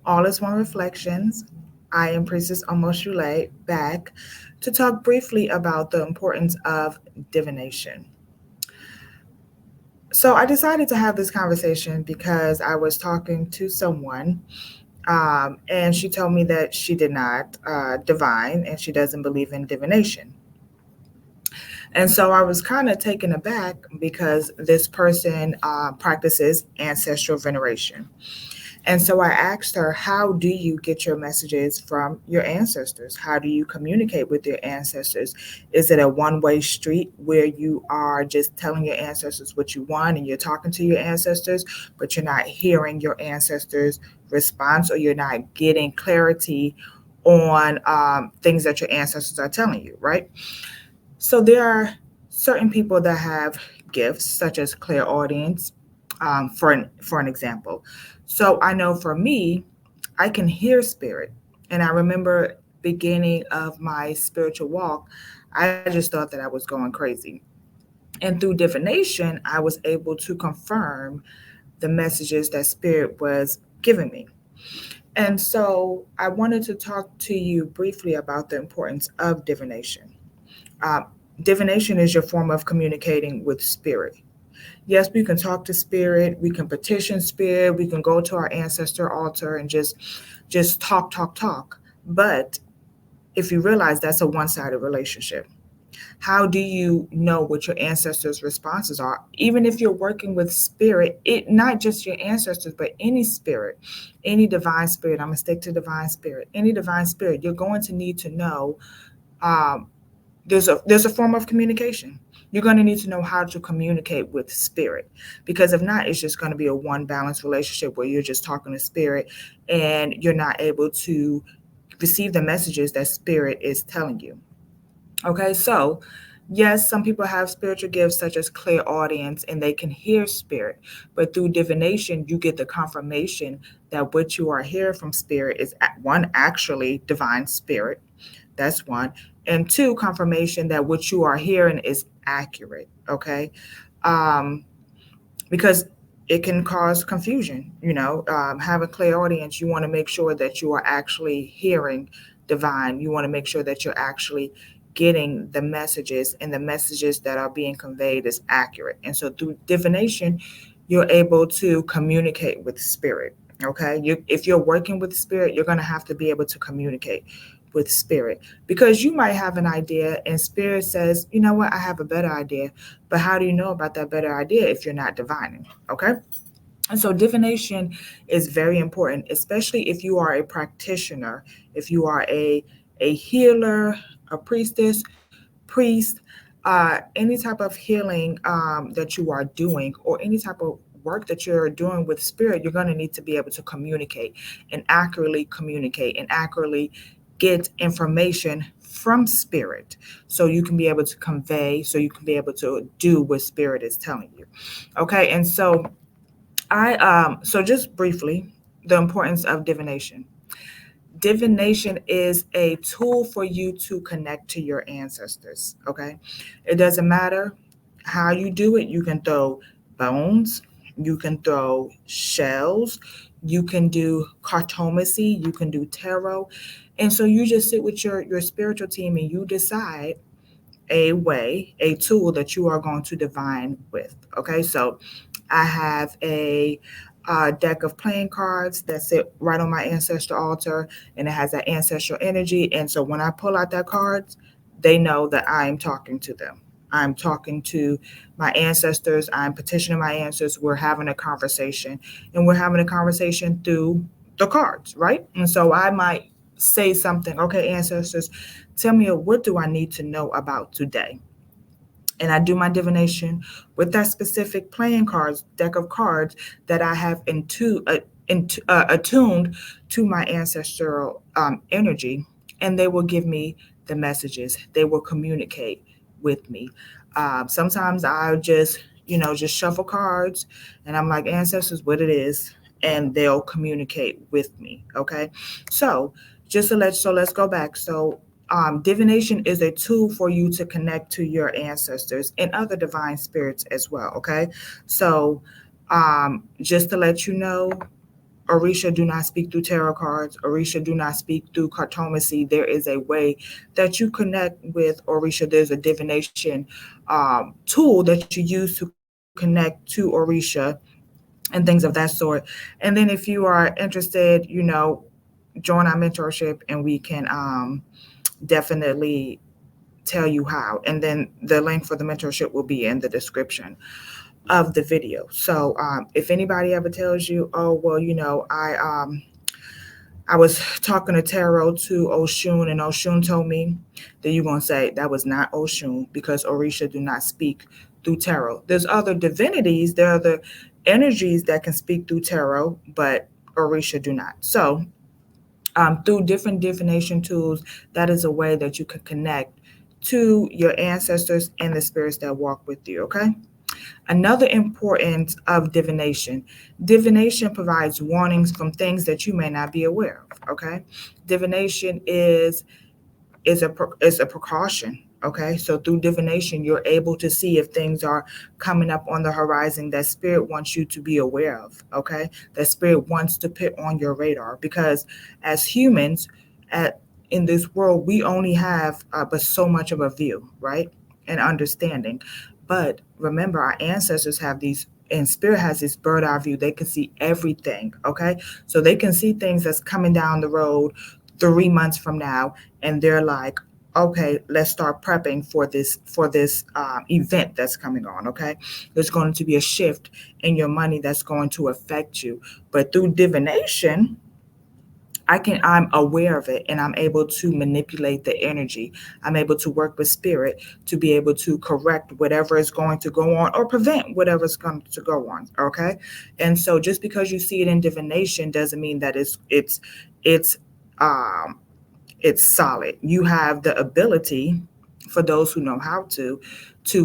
All is One Reflections. I am Priestess Omoshule back to talk briefly about the importance of divination. So, I decided to have this conversation because I was talking to someone and she told me that she did not divine and she doesn't believe in divination. And so I was kind of taken aback because this person practices ancestral veneration. And so I asked her, how do you get your messages from your ancestors? How do you communicate with your ancestors? Is it a one-way street where you are just telling your ancestors what you want and you're talking to your ancestors, but you're not hearing your ancestors' response or you're not getting clarity on things that your ancestors are telling you, right? So there are certain people that have gifts, such as clairaudience, for an example. So I know for me, I can hear spirit, and I remember beginning of my spiritual walk, I just thought that I was going crazy. And through divination, I was able to confirm the messages that spirit was giving me. And so I wanted to talk to you briefly about the importance of divination. Uh, Divination is your form of communicating with spirit. Yes, we can talk to spirit, we can petition spirit, we can go to our ancestor altar and just talk. But if you realize that's a one-sided relationship, how do you know what your ancestors' responses are? Even if you're working with spirit, it not just your ancestors, but any spirit, any divine spirit. I'm gonna stick to divine spirit. Any divine spirit, you're going to need to know um, there's a form of communication. You're going to need to know how to communicate with spirit, because if not, it's just going to be a one balanced relationship where you're just talking to spirit and you're not able to receive the messages that spirit is telling you. Okay, so yes, some people have spiritual gifts such as clairaudience and they can hear spirit, but through divination, you get the confirmation that what you are hearing from spirit is one, actually divine spirit. That's one. And two, confirmation that what you are hearing is accurate. Okay. Um, because it can cause confusion. Having clairaudience, you want to make sure that you are actually hearing divine. You want to make sure that you're actually getting the messages and the messages that are being conveyed is accurate. And so through divination, you're able to communicate with spirit. Okay. If you're working with spirit, you're going to have to be able to communicate with spirit, because you might have an idea and spirit says, you know what, I have a better idea. But how do you know about that better idea if you're not divining? Okay. And so divination is very important, especially if you are a practitioner, if you are a healer, a priestess, priest, any type of healing that you are doing, or any type of work that you're doing with spirit, you're going to need to be able to communicate and accurately get information from spirit, so you can be able to convey, so you can be able to do what spirit is telling you. Okay. And so so just briefly, the importance of divination. Divination is a tool for you to connect to your ancestors. Okay. It doesn't matter how you do it. You can throw bones, you can throw shells, you can do cartomancy, you can do tarot. And so you just sit with your spiritual team and you decide a tool that you are going to divine with. Okay. So I have a deck of playing cards that sit right on my ancestor altar, and it has that ancestral energy. And so when I pull out that cards, they know that I'm talking to them. I'm talking to my ancestors. I'm petitioning my ancestors. We're having a conversation, and we're having a conversation through the cards, right? And so I might say something, okay, ancestors, tell me, what do I need to know about today? And I do my divination with that specific playing cards, deck of cards that I have attuned to my ancestral energy, and they will give me the messages. They will communicate with me. Sometimes I'll just shuffle cards, and I'm like, ancestors, what it is, and they'll communicate with me. Okay, so let's go back. So divination is a tool for you to connect to your ancestors and other divine spirits as well. Okay, so just to let you know, Orisha do not speak through tarot cards. Orisha do not speak through cartomancy. There is a way that you connect with Orisha. There's a divination tool that you use to connect to Orisha and things of that sort. And then if you are interested, join our mentorship and we can definitely tell you how. And then the link for the mentorship will be in the description of the video. So if anybody ever tells you, oh well, I was talking to tarot to Oshun, and Oshun told me, then you're gonna say that was not Oshun because Orisha do not speak through tarot. There's other divinities, there are other energies that can speak through tarot, but Orisha do not. So through different divination tools, that is a way that you can connect to your ancestors and the spirits that walk with you. Okay. Another importance of divination. Divination provides warnings from things that you may not be aware of. Okay. Divination is a precaution. Okay, so through divination, you're able to see if things are coming up on the horizon that spirit wants you to be aware of. Okay, that spirit wants to put on your radar because as humans, at in this world, we only have but so much of a view, right, and understanding. But remember, our ancestors have these, and spirit has this bird eye view. They can see everything. Okay, so they can see things that's coming down the road 3 months from now, and they're like, okay, let's start prepping for this event that's coming on. Okay, there's going to be a shift in your money that's going to affect you, but through divination, I'm aware of it and I'm able to manipulate the energy. I'm able to work with spirit to be able to correct whatever is going to go on or prevent whatever's going to go on. Okay. And so just because you see it in divination doesn't mean that it's um it's solid. You have the ability, for those who know how to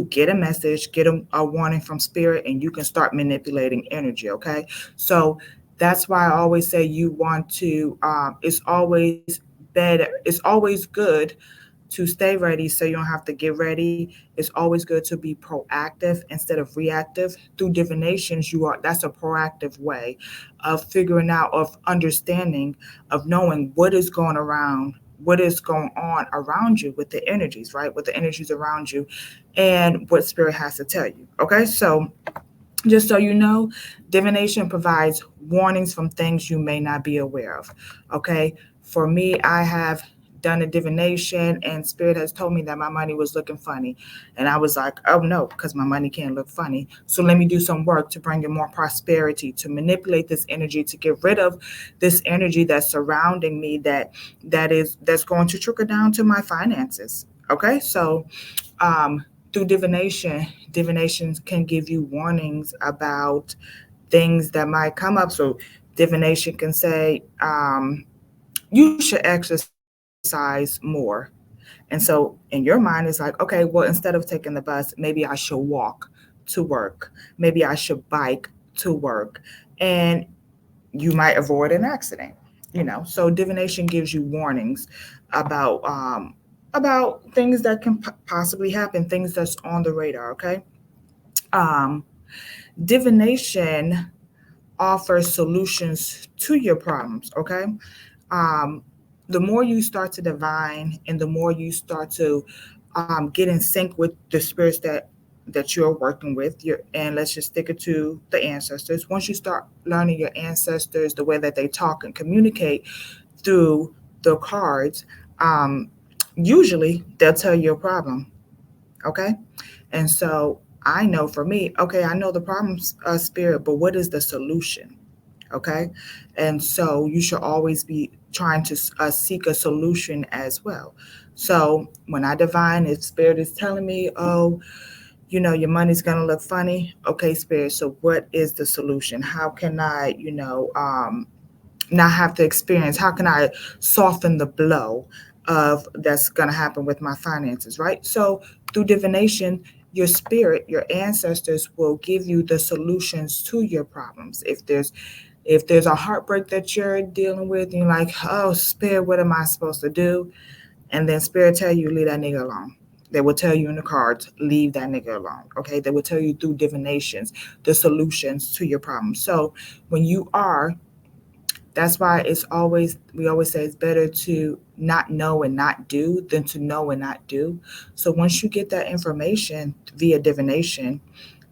get a message, get a warning from spirit, and you can start manipulating energy. Okay, so that's why I always say you want to. It's always better. It's always good to stay ready so you don't have to get ready. It's always good to be proactive instead of reactive. Through divinations, that's a proactive way of figuring out, of understanding, of knowing what is going on around you with the energies, right? With the energies around you and what spirit has to tell you. Okay, so just so you know, divination provides warnings from things you may not be aware of. Okay. For me, I have done a divination and spirit has told me that my money was looking funny. And I was like, oh no, because my money can't look funny. So let me do some work to bring in more prosperity, to manipulate this energy, to get rid of this energy that's surrounding me that's going to trickle down to my finances. Okay. So through divination can give you warnings about things that might come up. So divination can say, you should exercise more. And so in your mind, it's like, okay, well, instead of taking the bus, maybe I should walk to work. Maybe I should bike to work. And you might avoid an accident. So divination gives you warnings about about things that can possibly happen, things that's on the radar. Okay. um Divination offers solutions to your problems. Okay. um the more you start to divine and the more you start to get in sync with the spirits that you're working with, and let's just stick it to the ancestors. Once you start learning your ancestors, the way that they talk and communicate through the cards, um, usually they'll tell you a problem. Okay. And so I know for me, okay, I know the problem's spirit, but what is the solution? Okay. And so you should always be trying to seek a solution as well. So when I divine, if spirit is telling me, oh, your money's going to look funny, okay, spirit, so what is the solution? How can I, not have to experience, how can I soften the blow of that's going to happen with my finances, right? So through divination, your spirit, your ancestors will give you the solutions to your problems. If there's a heartbreak that you're dealing with and you're like, oh, spirit, what am I supposed to do? And then spirit tell you, leave that nigga alone. They will tell you in the cards, leave that nigga alone. Okay. They will tell you through divinations the solutions to your problems. So when you are That's why we always say it's better to not know and not do than to know and not do. So once you get that information via divination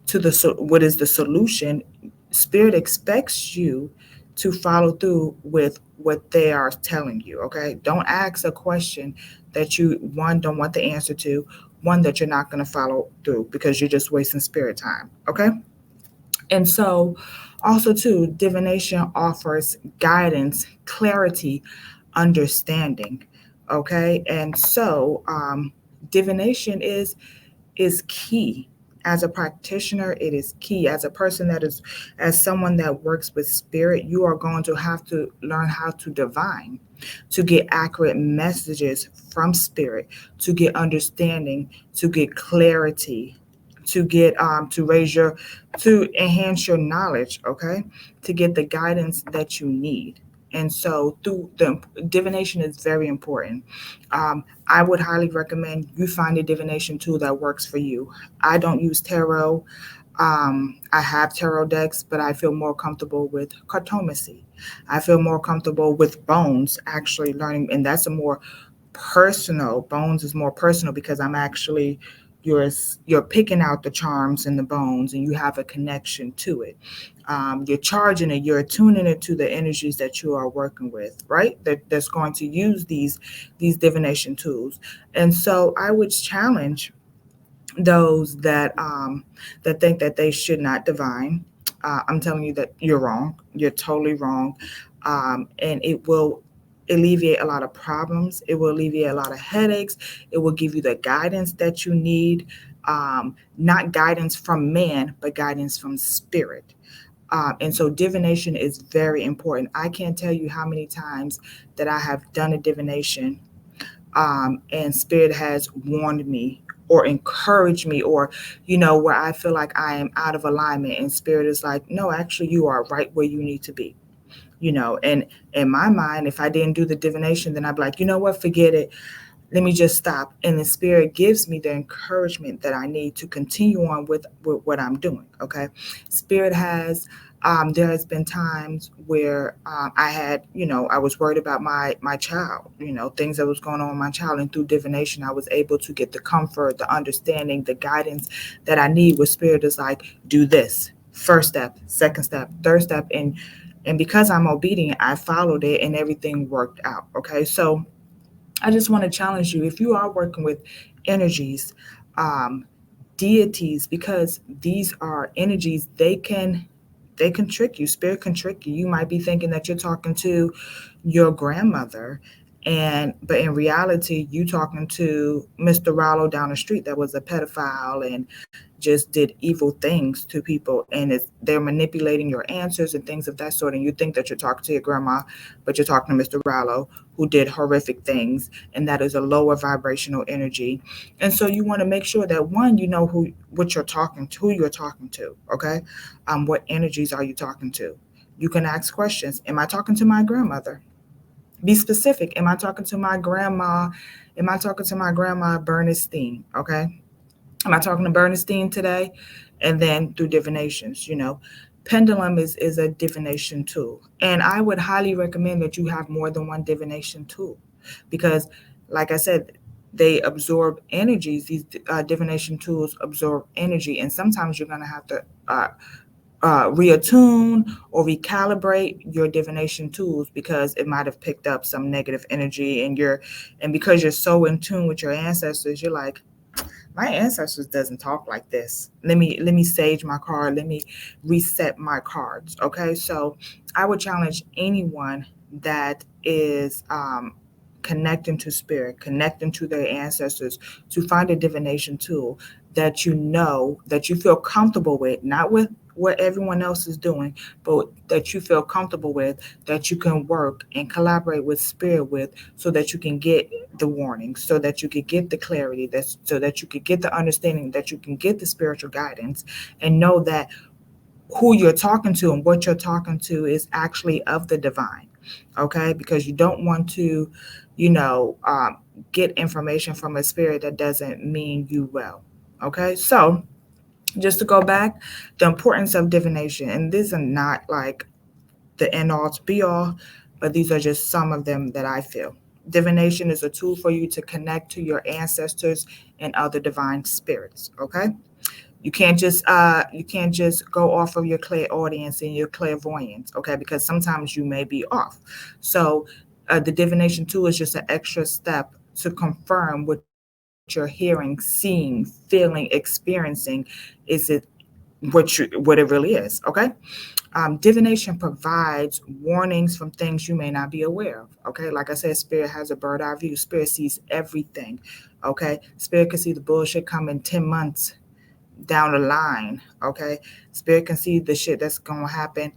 to what is the solution, spirit expects you to follow through with what they are telling you. Okay, don't ask a question that you, one, don't want the answer to, one, that you're not going to follow through because you're just wasting spirit time. Okay. And so, also, too, divination offers guidance, clarity, understanding. Okay. And so, divination is key. As a practitioner, it is key. As a person that is, as someone that works with spirit, you are going to have to learn how to divine, to get accurate messages from spirit, to get understanding, to get clarity, to get to raise your, to enhance your knowledge, okay, to get the guidance that you need. And so through the divination is very important. I would highly recommend you find a divination tool that works for you. I don't use tarot. I have tarot decks, but I feel more comfortable with cartomancy. I feel more comfortable with bones, actually learning, and that's a more personal. Bones is more personal because I'm actually, you're you're picking out the charms in the bones, and you have a connection to it. You're charging it, you're tuning it to the energies that you are working with, right? That's going to use these divination tools. And so I would challenge those that think that they should not divine. I'm telling you that you're wrong. You're totally wrong, and it will alleviate a lot of problems. It will alleviate a lot of headaches. It will give you the guidance that you need. Not guidance from man, but guidance from spirit. And so divination is very important. I can't tell you how many times that I have done a divination, and spirit has warned me or encouraged me, or where I feel like I am out of alignment, and spirit is like, no, actually you are right where you need to be. And in my mind, if I didn't do the divination, then I'd be like, you know what, forget it, let me just stop. And the spirit gives me the encouragement that I need to continue on with what I'm doing. Okay. Spirit has, there has been times where I had, I was worried about my child, things that was going on with my child. And through divination, I was able to get the comfort, the understanding, the guidance that I need, where spirit is like, do this first step, second step, third step. And because I'm obedient, I followed it and everything worked out. Okay. So I just want to challenge you, if you are working with energies, um, deities, because these are energies, they can trick you. Spirit can trick you. You might be thinking that you're talking to your grandmother, and but in reality you talking to Mr. Rollo down the street that was a pedophile and just did evil things to people, and they're manipulating your answers and things of that sort, and you think that you're talking to your grandma, but you're talking to Mr. Rollo, who did horrific things, and that is a lower vibrational energy. And so you want to make sure that, one, you know what you're talking to, who you're talking to. Okay. What energies are you talking to? You can ask questions. Am I talking to my grandmother? Be specific. Am I talking to my grandma? Am I talking to my grandma Bernstein? Okay. Am I talking to Bernstein today? And then through divinations, pendulum is a divination tool. And I would highly recommend that you have more than one divination tool, because, like I said, they absorb energies. These divination tools absorb energy. And sometimes you're going to have to reattune or recalibrate your divination tools, because it might have picked up some negative energy, and because you're so in tune with your ancestors, you're like, my ancestors doesn't talk like this. Let me sage my card. Let me reset my cards. Okay. So I would challenge anyone that is connecting to spirit, connecting to their ancestors, to find a divination tool that that you feel comfortable with, not with what everyone else is doing, but that you feel comfortable with, that you can work and collaborate with spirit with, so that you can get the warnings, so that you could get the clarity, so that you could get the understanding, that you can get the spiritual guidance, and know that who you're talking to and what you're talking to is actually of the divine. Okay. Because you don't want to, you know um, get information from a spirit that doesn't mean you well. Okay. So just to go back, the importance of divination, and these are not like the end all to be all, but these are just some of them that I feel. Divination is a tool for you to connect to your ancestors and other divine spirits. Okay, you can't just go off of your clairaudience and your clairvoyance. Okay, because sometimes you may be off. So the divination tool is just an extra step to confirm what you're hearing, seeing, feeling, experiencing. Is it what it really is? Okay. Divination provides warnings from things you may not be aware of. Okay, like I said, spirit has a bird eye view. Spirit sees everything. Okay, spirit can see the bullshit coming 10 months down the line. Okay, spirit can see the shit that's gonna happen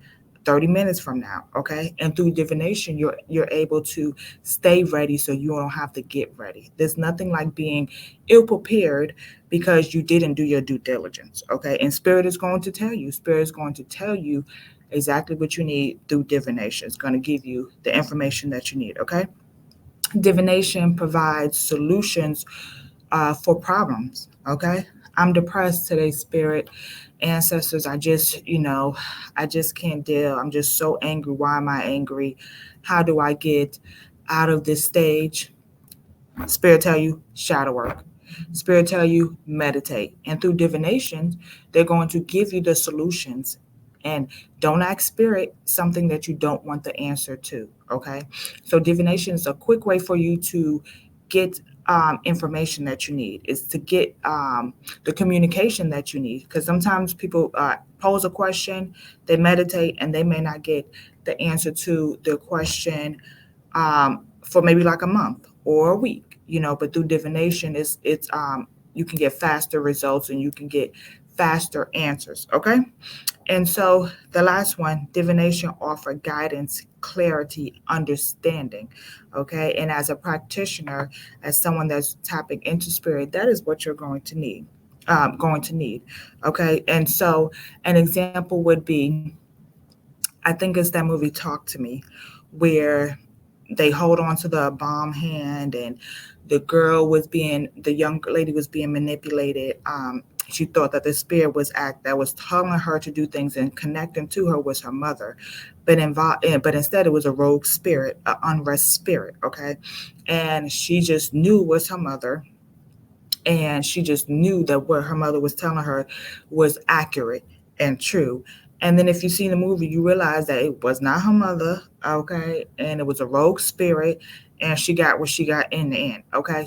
30 minutes from now. Okay, and through divination, you're able to stay ready so you don't have to get ready. There's nothing like being ill prepared because you didn't do your due diligence. Okay, and spirit is going to tell you. Spirit is going to tell you exactly what you need through divination. It's going to give you the information that you need. Okay, divination provides solutions for problems. Okay, I'm depressed today, spirit, ancestors. I just can't deal. I'm just so angry. Why am I angry? How do I get out of this stage? Spirit tell you shadow work. Spirit tell you meditate. And through divination, they're going to give you the solutions. And don't ask spirit something that you don't want the answer to. Okay. So divination is a quick way for you to get information that you need. Is to get the communication that you need. Because sometimes people pose a question, they meditate, and they may not get the answer to their question for maybe like a month or a week, but through divination it's you can get faster results and you can get faster answers. Okay. And so the last one, divination offer guidance, clarity, understanding. Okay. And as a practitioner, as someone that's tapping into spirit, that is what you're going to need. Okay. And so an example would be, I think it's that movie Talk to Me, where they hold on to the bomb hand and the young lady was being manipulated. She thought that the spirit that was telling her to do things and connecting to her was her mother, but instead it was a rogue spirit, an unrest spirit. Okay, and she just knew it was her mother, and she just knew that what her mother was telling her was accurate and true. And then if you see the movie, you realize that it was not her mother, okay, and it was a rogue spirit, and she got what she got in the end. Okay,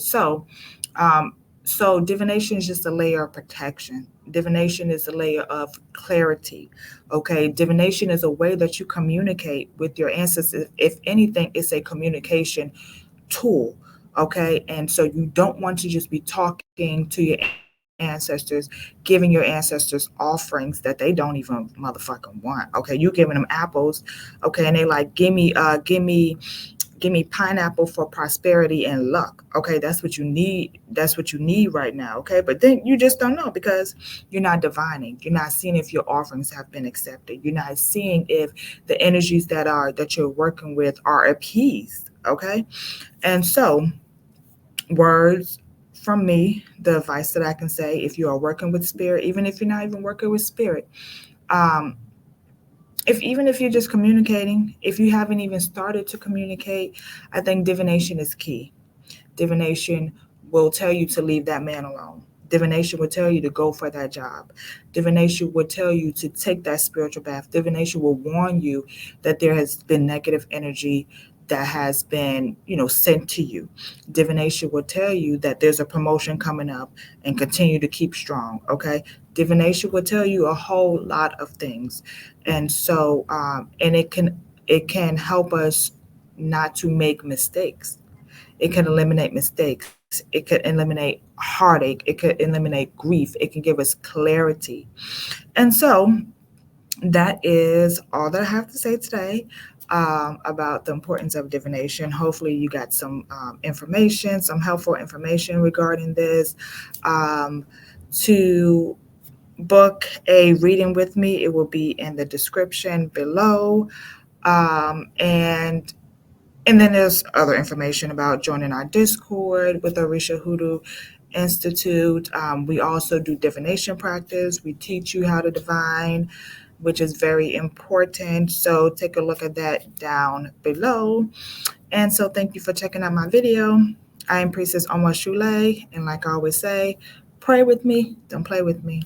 um, so divination is just a layer of protection. Divination is a layer of clarity. Okay, divination is a way that you communicate with your ancestors. If anything, it's a communication tool. Okay, and so you don't want to just be talking to your ancestors, giving your ancestors offerings that they don't even motherfucking want. Okay, you giving them apples. Okay, and they like, give me pineapple for prosperity and luck. Okay, that's what you need. That's what you need right now. Okay, but then you just don't know because you're not divining. You're not seeing if your offerings have been accepted. You're not seeing if the energies that you're working with are appeased. Okay, and so words from me, the advice that I can say, if you are working with spirit, even if you're not even working with spirit, um, if even if you're just communicating, if you haven't even started to communicate, I think divination is key. Divination will tell you to leave that man alone. Divination will tell you to go for that job. Divination will tell you to take that spiritual bath. Divination will warn you that there has been negative energy that has been, sent to you. Divination will tell you that there's a promotion coming up and continue to keep strong. Okay. Divination will tell you a whole lot of things. And so, and it can help us not to make mistakes. It can eliminate mistakes. It could eliminate heartache. It could eliminate grief. It can give us clarity. And so that is all that I have to say today about the importance of divination. Hopefully, you got some information, some helpful information regarding this. Um, to book a reading with me, it will be in the description below. And then there's other information about joining our Discord with Orisha Hoodoo Institute. We also do divination practice. We teach you how to divine. which is very important. So take a look at that down below. And so thank you for checking out my video. I am Priestess Omar Shule, and like I always say, pray with me, don't play with me.